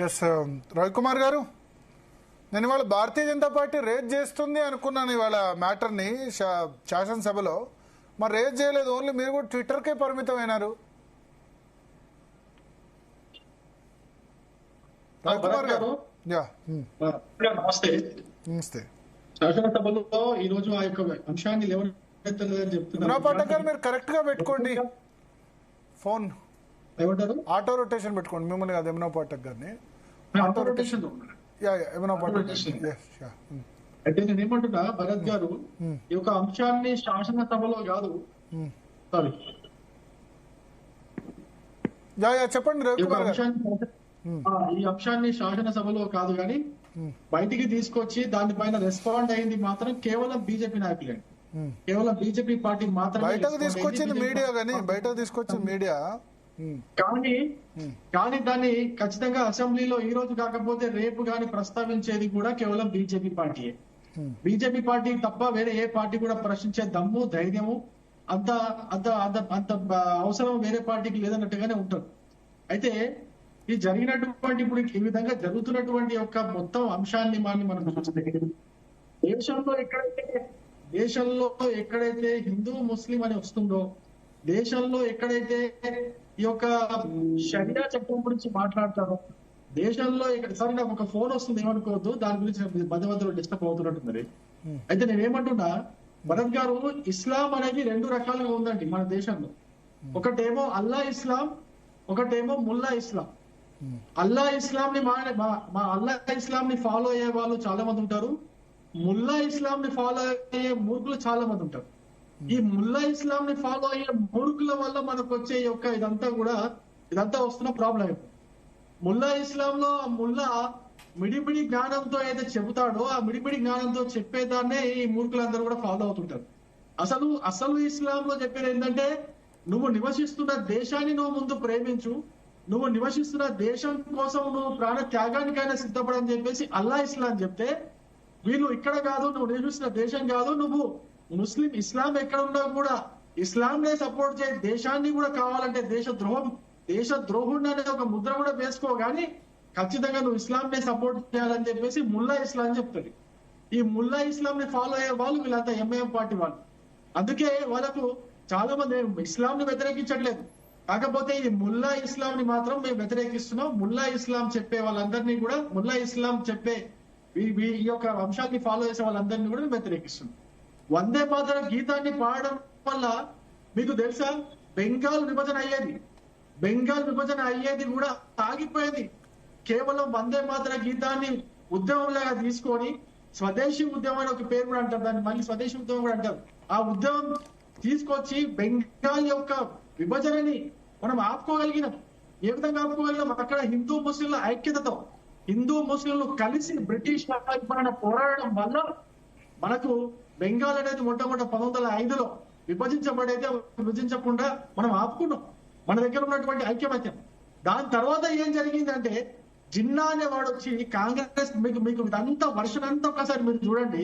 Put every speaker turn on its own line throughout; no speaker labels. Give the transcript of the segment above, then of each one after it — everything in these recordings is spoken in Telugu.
ఎస్ రవికుమార్ గారు, నేను ఇవాళ భారతీయ జనతా పార్టీ రేజ్ చేస్తుంది అనుకున్నాను ఇవాళ మ్యాటర్ని శాసనసభలో. మరి రేజ్ చేయలేదు, ఓన్లీ మీరు కూడా ట్విట్టర్కే పరిమితమైనారు. రవికుమార్ గారు
నమస్తే.
నమస్తే.
శాసనసభలో ఈ రోజు ఆ యొక్క అంశాన్ని లేవనెత్తలేదని చెప్తున్నారు.
పాఠక్ గారు, మీరు కరెక్ట్ గా పెట్టుకోండి ఫోన్,
ఏమంటారు,
ఆటో రొటేషన్ పెట్టుకోండి. మిమ్మల్ని కాదు, యమునా పాఠక్ గారిని.
Auto rotation
Yamuna Pathak.
అయితే నేను ఏమంటున్నా, భరత్ గారు ఈ యొక్క అంశాన్ని శాసనసభలో కాదు, సారీ
చెప్పండి రవికుమార్ గారు.
ఈ అంశాన్ని శాసనసభలో కాదు కానీ బయటికి తీసుకొచ్చి దానిపైన రెస్పాండ్ అయింది మాత్రం కేవలం బీజేపీ నాయకులే, కేవలం బీజేపీ పార్టీ మాత్రమే.
బయటకు తీసుకొచ్చింది మీడియా, కానీ బయటకు తీసుకొచ్చింది మీడియా,
కానీ దాన్ని ఖచ్చితంగా అసెంబ్లీలో ఈ రోజు కాకపోతే రేపు గాని ప్రస్తావించేది కూడా కేవలం బీజేపీ పార్టీయే. బీజేపీ పార్టీ తప్ప వేరే ఏ పార్టీ కూడా ప్రశ్నించే దమ్ము, ధైర్యము అంత అంత అంత అంత అవసరం వేరే పార్టీకి లేదన్నట్టుగానే ఉంటారు. అయితే ఈ జరిగినటువంటి ఇప్పుడు ఈ విధంగా జరుగుతున్నటువంటి యొక్క మొత్తం అంశాన్ని మనం దేశంలో ఎక్కడైతే హిందూ ముస్లిం అని వస్తుందో, దేశంలో ఎక్కడైతే ఈ యొక్క షరియా చట్టం గురించి మాట్లాడతారో, దేశంలో సరే నాకు ఒక ఫోన్ వస్తుంది ఏమనుకోవద్దు, దాని గురించి మధ్య డిస్టర్బ్ అవుతున్నట్టుంది. అయితే నేనేమంటున్నా, భరత్ గారు, ఇస్లాం అనేది రెండు రకాలుగా ఉందండి మన దేశంలో. ఒకటేమో అల్లా ఇస్లాం, ఒకటేమో ముల్లా ఇస్లాం. అల్లా ఇస్లాం ని అల్లా ఇస్లాం ని ఫాలో అయ్యే వాళ్ళు చాలా మంది ఉంటారు, ముల్లా ఇస్లాం ని ఫాలో అయ్యే మూర్ఖులు చాలా మంది ఉంటారు. ఈ ముల్లా ఇస్లాం ని ఫాలో అయ్యే మూర్ఖుల వల్ల మనకు వచ్చే యొక్క ఇదంతా వస్తున్న ప్రాబ్లం. ముల్లా ఇస్లాంలో ఆ ముల్లా మిడిమిడి జ్ఞానంతో అయితే చెబుతాడో, ఆ మిడిమిడి జ్ఞానంతో చెప్పేదాన్నే ఈ మూర్ఖులందరూ కూడా ఫాలో అవుతుంటారు. అసలు ఇస్లాంలో చెప్పేది ఏంటంటే, నువ్వు నివసిస్తున్న దేశాన్ని నువ్వు ముందు ప్రేమించు, నువ్వు నివసిస్తున్న దేశం కోసం నువ్వు ప్రాణ త్యాగానికైనా సిద్ధపడని చెప్పేసి అల్లా ఇస్లాం చెప్తే, వీళ్ళు ఇక్కడ కాదు, నువ్వు నివసిస్తున్న దేశం కాదు, నువ్వు ముస్లిం ఇస్లాం ఎక్కడ ఉన్నా కూడా ఇస్లాంనే సపోర్ట్ చేయ, దేశాన్ని కూడా కావాలంటే దేశ ద్రోహుడిని అనే ఒక ముద్ర కూడా వేసుకోగాని ఖచ్చితంగా నువ్వు ఇస్లాంనే సపోర్ట్ చేయాలని చెప్పేసి ముల్లా ఇస్లాం చెప్తుంది. ఈ ముల్లా ఇస్లాం ని ఫాలో అయ్యే వాళ్ళు వీళ్ళంతా ఎంఐఎం పార్టీ వాళ్ళు. అందుకే వాళ్ళకు చాలా మంది ఇస్లాం ని వ్యతిరేకించట్లేదు, కాకపోతే ఈ ముల్లా ఇస్లాం ని మాత్రం మేము వ్యతిరేకిస్తున్నాం. ముల్లా ఇస్లాం చెప్పే వాళ్ళందరినీ కూడా, ముల్లా ఇస్లాం చెప్పే ఈ యొక్క అంశాన్ని ఫాలో చేసే వాళ్ళందరినీ కూడా వ్యతిరేకిస్తున్నాం. వందే మాతరం గీతాన్ని పాడడం వల్ల మీకు తెలుసా, బెంగాల్ విభజన అయ్యేది కూడా ఆగిపోయేది. కేవలం వందే మాతర గీతాన్ని ఉద్యమంలాగా తీసుకొని, స్వదేశీ ఉద్యమం అని ఒక పేరు కూడా అంటారు, దాన్ని మళ్ళీ స్వదేశీ ఉద్యమం కూడా అంటారు. ఆ ఉద్యమం తీసుకొచ్చి బెంగాల్ యొక్క విభజనని మనం ఆపుకోగలిగినాం. ఏ విధంగా ఆపుకోగలిగినాం? అక్కడ హిందూ ముస్లింల ఐక్యతతో, హిందూ ముస్లింలు కలిసి బ్రిటిష్ పైన పోరాడడం వల్ల మనకు బెంగాల్ అనేది మొట్టమొదటి 1905లో విభజించకుండా మనం ఆపుకున్నాం. మన దగ్గర ఉన్నటువంటి ఐక్యమత్యం. దాని తర్వాత ఏం జరిగిందంటే, జిన్నా అనేవాడు వచ్చి కాంగ్రెస్, మీకు ఇదంతా వర్షన్ అంతా ఒకసారి మీరు చూడండి.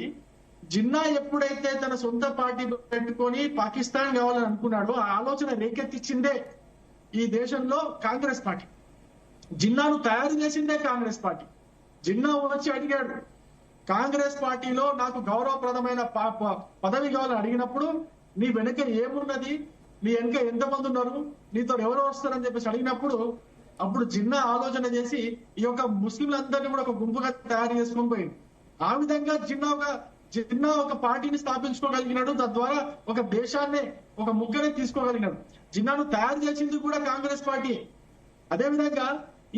జిన్నా ఎప్పుడైతే తన సొంత పార్టీ పెట్టుకొని పాకిస్తాన్ కావాలని అనుకున్నాడో, ఆ ఆలోచన రేకెత్తిచ్చిందే ఈ దేశంలో కాంగ్రెస్ పార్టీ. జిన్నాను తయారు చేసిందే కాంగ్రెస్ పార్టీ. జిన్నా వచ్చి అడిగాడు, కాంగ్రెస్ పార్టీలో నాకు గౌరవప్రదమైన పదవి కావాలని అడిగినప్పుడు, నీ వెనక ఏమున్నది, నీ వెనక ఎంతమంది ఉన్నారు, నీతో ఎవరు వస్తారని చెప్పేసి అడిగినప్పుడు, అప్పుడు జిన్నా ఆలోచన చేసి ఈ యొక్క ముస్లింలందరినీ కూడా ఒక గుంపుగా తయారు చేసుకొని పోయింది. ఆ విధంగా జిన్నా ఒక పార్టీని స్థాపించుకోగలిగినాడు. తద్వారా ఒక దేశాన్ని, ఒక ముగ్గురే తీసుకోగలిగినాడు. జిన్నాను తయారు చేసింది కూడా కాంగ్రెస్ పార్టీ. అదేవిధంగా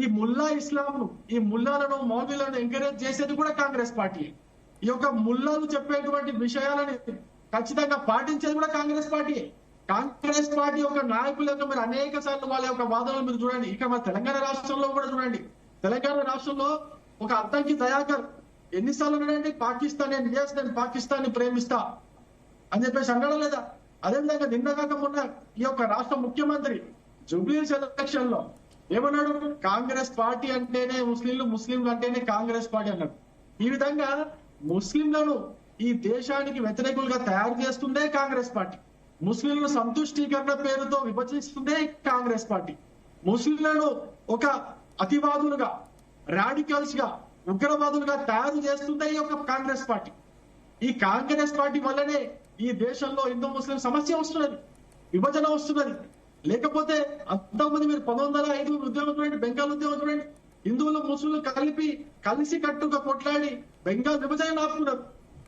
ఈ ముల్లా ఇస్లాంను, ఈ ముల్లాలను, మౌల్వీలను ఎంకరేజ్ చేసేది కూడా కాంగ్రెస్ పార్టీ. ఈ యొక్క ముల్లాలు చెప్పేటువంటి విషయాలని ఖచ్చితంగా పాటించేది కూడా కాంగ్రెస్ పార్టీ. కాంగ్రెస్ పార్టీ యొక్క నాయకుల యొక్క మీరు అనేక సార్లు వాళ్ళ యొక్క వాదనలు మీరు చూడండి. ఇక్కడ మన తెలంగాణ రాష్ట్రంలో కూడా చూడండి. తెలంగాణ రాష్ట్రంలో ఒక అద్దంకి దయాకర్ ఎన్నిసార్లు ఉన్నాడంటే, నేను పాకిస్తాన్ ని ప్రేమిస్తా అని చెప్పేసి అన్నాడా లేదా? అదేవిధంగా నిన్నగాక మొన్న ఈ యొక్క రాష్ట్ర ముఖ్యమంత్రి జూబ్లీహిల్స్ ఎలక్షన్ లో ఏమన్నాడు? కాంగ్రెస్ పార్టీ అంటేనే ముస్లింలు అంటేనే కాంగ్రెస్ పార్టీ అన్నాడు. ఈ విధంగా ముస్లింలను ఈ దేశానికి వ్యతిరేకులుగా తయారు చేస్తుందే కాంగ్రెస్ పార్టీ. ముస్లింలను సంతుష్టీకరణ పేరుతో విభజిస్తుందే కాంగ్రెస్ పార్టీ. ముస్లింలను ఒక అతివాదులుగా, రాడికల్స్ గా ఉగ్రవాదులుగా తయారు చేస్తుందే ఈ యొక్క కాంగ్రెస్ పార్టీ. ఈ కాంగ్రెస్ పార్టీ వల్లనే ఈ దేశంలో హిందూ ముస్లిం సమస్య వస్తున్నది, విభజన వస్తున్నది. లేకపోతే అంతకుముందు మీరు 1905 ఉద్యమం చూడండి, బెంగాల్ ఉద్యమం చూడండి, హిందువులు ముస్లింలు కలిసి కట్టుగా కొట్లాడి బెంగాల్ విభజన ఆపుకున్నారు.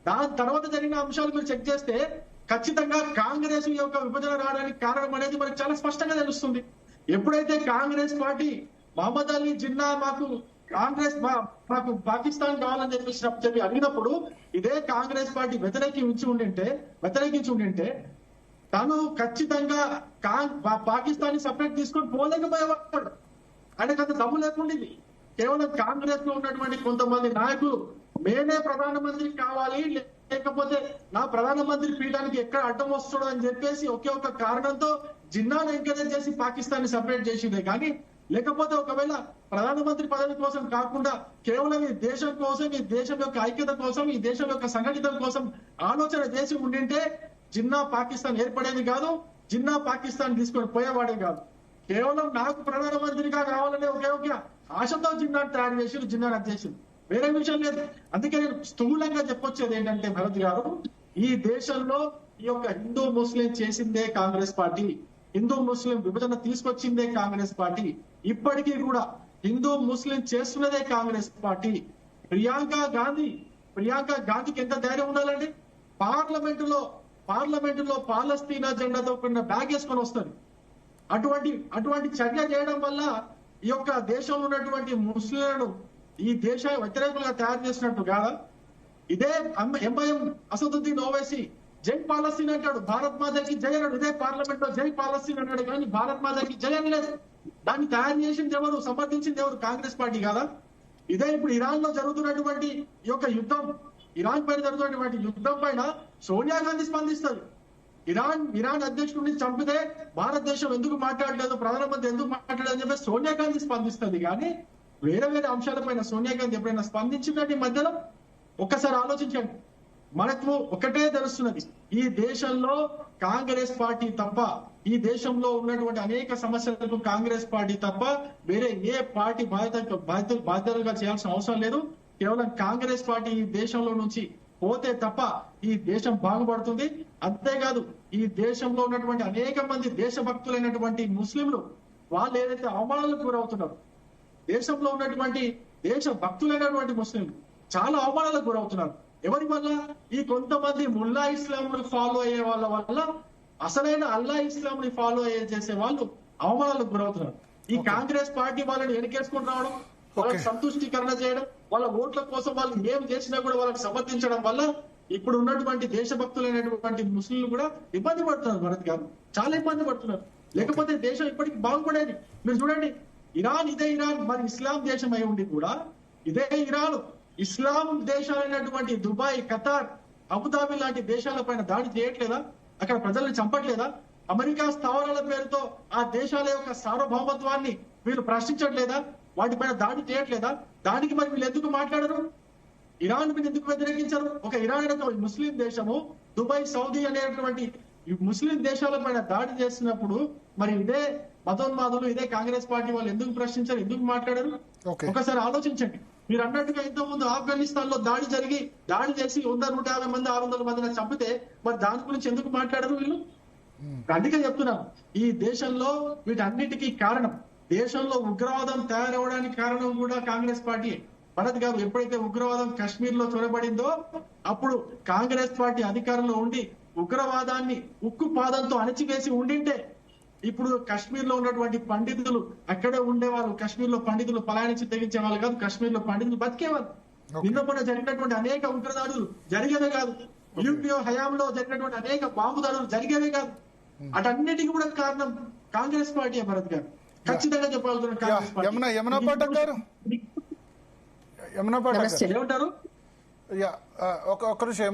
దాని తర్వాత జరిగిన అంశాలు మీరు చెక్ చేస్తే ఖచ్చితంగా కాంగ్రెస్ యొక్క విభజన రావడానికి కారణం అనేది మనకు చాలా స్పష్టంగా తెలుస్తుంది. ఎప్పుడైతే కాంగ్రెస్ పార్టీ మహమ్మద్ అలీ జిన్నా మాకు పాకిస్తాన్ కావాలని చెప్పి అడిగినప్పుడు ఇదే కాంగ్రెస్ పార్టీ వ్యతిరేకించి ఉండింటే తను ఖచ్చితంగా పాకిస్తాన్ ని సపరేట్ తీసుకొని పోలేకపోయేవాడు. ఆయనకు అంత దమ్ము లేకుండింది. కేవలం కాంగ్రెస్ లో ఉన్నటువంటి కొంతమంది నాయకులు మేనే ప్రధానమంత్రి కావాలి, లేకపోతే నా ప్రధానమంత్రి పీఠానికి ఎక్కడ అడ్డం వస్తాడో అని చెప్పేసి ఒకే ఒక కారణంతో జిన్నాను ఎంకరేజ్ చేసి పాకిస్తాన్ ని సపరేట్ చేసిందే కానీ, లేకపోతే ఒకవేళ ప్రధానమంత్రి పదవి కోసం కాకుండా కేవలం ఈ దేశం కోసం, ఈ దేశం యొక్క ఐక్యత కోసం, ఈ దేశం యొక్క సంఘటితం కోసం ఆలోచన చేసి ఉండింటే జిన్నా పాకిస్తాన్ ఏర్పడేది కాదు, జిన్నా పాకిస్తాన్ తీసుకొని పోయేవాడే కాదు. కేవలం నాకు ప్రధానమంత్రిగా కావాలనే ఒకే ఒక ఆశతో జిన్నాను తయారు చేసి జిన్నాను అధ్యక్షుడు, వేరే విషయం లేదు. అందుకే నేను స్థూలంగా చెప్పొచ్చేది ఏంటంటే భరత్ గారు, ఈ దేశంలో ఈ యొక్క హిందూ ముస్లిం చేసిందే కాంగ్రెస్ పార్టీ, హిందూ ముస్లిం విభజన తీసుకొచ్చిందే కాంగ్రెస్ పార్టీ, ఇప్పటికీ కూడా హిందూ ముస్లిం చేస్తున్నదే కాంగ్రెస్ పార్టీ. ప్రియాంక గాంధీకి ఎంత ధైర్యం ఉండాలండి? పార్లమెంట్ లో పాలస్తీనా జెండాతో కూడిన బ్యాగ్ వేసుకొని వస్తారు. అటువంటి చర్య చేయడం వల్ల ఈ యొక్క దేశంలో ఉన్నటువంటి ముస్లింలను ఈ దేశ వ్యతిరేకులుగా తయారు చేసినట్టు కాదా? ఇదే ఎంఐఎం అసదుద్దీన్ ఓవైసీ జై పాలస్తీన్ అంటాడు, భారత్ మాతకి జై అన్నాడు. ఇదే పార్లమెంట్ లో జై పాలస్తీన్ అన్నాడు కానీ భారత్ మాతకి జై అనలేదు. దాన్ని తయారు చేసింది ఎవరు, సమర్థించింది ఎవరు? కాంగ్రెస్ పార్టీ కాదా? ఇదే ఇప్పుడు ఇరాన్ లో జరుగుతున్నటువంటి ఈ యొక్క యుద్ధం, ఇరాన్ పైన జరుగుతున్నటువంటి యుద్ధం పైన సోనియా గాంధీ స్పందిస్తారు. ఇరాన్ అధ్యక్షుడిని చంపితే భారతదేశం ఎందుకు మాట్లాడలేదు, ప్రధానమంత్రి ఎందుకు మాట్లాడలేదు అని చెప్పి సోనియా గాంధీ స్పందిస్తుంది. కానీ వేరే అంశాలపైన సోనియా గాంధీ ఎప్పుడైనా స్పందించినట్టు ఈ మధ్యలో ఒక్కసారి ఆలోచించండి. మనకు ఒకటే తెలుస్తున్నది, ఈ దేశంలో కాంగ్రెస్ పార్టీ తప్ప, ఈ దేశంలో ఉన్నటువంటి అనేక సమస్యలకు కాంగ్రెస్ పార్టీ తప్ప వేరే ఏ పార్టీ బాధ్యతలుగా చేయాల్సిన అవసరం లేదు. కేవలం కాంగ్రెస్ పార్టీ ఈ దేశంలో నుంచి పోతే తప్ప ఈ దేశం బాగుపడుతుంది. అంతేకాదు ఈ దేశంలో ఉన్నటువంటి అనేక మంది దేశభక్తులైనటువంటి ముస్లింలు వాళ్ళు ఏదైతే అవమానాలకు గురవుతున్నారు, దేశంలో ఉన్నటువంటి దేశభక్తులైనటువంటి ముస్లింలు చాలా అవమానాలకు గురవుతున్నారు. ఎవరి వల్ల? ఈ కొంతమంది ముల్లా ఇస్లాంను ఫాలో అయ్యే వాళ్ళ వల్ల, అసలైన అల్లా ఇస్లాంని ఫాలో చేసే వాళ్ళు అవమానాలకు గురవుతున్నారు. ఈ కాంగ్రెస్ పార్టీ వాళ్ళని వెనకేసుకొని రావడం, వాళ్ళకి సంతుష్టీకరణ చేయడం, వాళ్ళ ఓట్ల కోసం వాళ్ళు ఏం చేసినా కూడా వాళ్ళకి సమర్థించడం వల్ల ఇప్పుడు ఉన్నటువంటి దేశభక్తులైనటువంటి ముస్లింలు కూడా ఇబ్బంది పడుతున్నారు. భరత్ గారు చాలా ఇబ్బంది పడుతున్నారు. లేకపోతే దేశం ఇప్పటికి బాగుపడేది. మీరు చూడండి, ఇదే ఇరాన్ మరి ఇస్లాం దేశం అయి ఉండి కూడా ఇదే ఇరాన్ ఇస్లాం దేశాలైనటువంటి దుబాయ్, ఖతార్, అబుదాబి లాంటి దేశాల పైన దాడి చేయట్లేదా? అక్కడ ప్రజల్ని చంపట్లేదా? అమెరికా స్థావరాల పేరుతో ఆ దేశాల యొక్క సార్వభౌమత్వాన్ని వీళ్ళు ప్రశ్నించట్లేదా? వాటిపైన దాడి చేయట్లేదా? దానికి మరి వీళ్ళు ఎందుకు మాట్లాడరు? ఇరాన్ మీద ఎందుకు వ్యతిరేకించరు? ఒక ఇరాన్ అనే ఒక ముస్లిం దేశము, దుబాయ్, సౌదీ అనేటువంటి ముస్లిం దేశాల పైన దాడి చేస్తున్నప్పుడు మరి ఇదే మతోన్మాదులు, ఇదే కాంగ్రెస్ పార్టీ వాళ్ళు ఎందుకు ప్రశ్నించారు, ఎందుకు మాట్లాడారు? ఒకసారి ఆలోచించండి. మీరు అన్నట్టుగా ఇంత ముందు ఆఫ్ఘనిస్తాన్ లో దాడి చేసి 100-150 మంది 600 మందిని చంపితే మరి దాని గురించి ఎందుకు మాట్లాడరు వీళ్ళు? అందుకే చెప్తున్నాను, ఈ దేశంలో వీటన్నిటికీ కారణం, దేశంలో ఉగ్రవాదం తయారవడానికి కారణం కూడా కాంగ్రెస్ పార్టీ. భరత్ గారు, ఎప్పుడైతే ఉగ్రవాదం కాశ్మీర్ లో చొరబడిందో అప్పుడు కాంగ్రెస్ పార్టీ అధికారంలో ఉండి ఉగ్రవాదాన్ని ఉక్కు పాదంతో అణచివేసి ఉండింటే ఇప్పుడు కాశ్మీర్ లో ఉన్నటువంటి పండితులు అక్కడే ఉండేవాళ్ళు. కాశ్మీర్ లో పండితులు పలాయనించి తెగించే వాళ్ళు కాదు, కాశ్మీర్ లో పండితులు బతికేవాళ్ళు. నిన్న మొన్న జరిగినటువంటి అనేక ఉగ్రదాడులు జరిగేవే కాదు, యూపీఓ హయాంలో జరిగినటువంటి అనేక బాంబు దాడులు జరిగేవే కాదు. అటన్నిటికీ కూడా కారణం కాంగ్రెస్ పార్టీ. భరత్ గారు ఖచ్చితంగా చెప్పగలుగుతున్నారు కాంగ్రెస్ పార్టీ.
యమునా పాఠక్ గారు ఏమంటారు?
ఏమంటారు?
ఒక్క నిమిషం.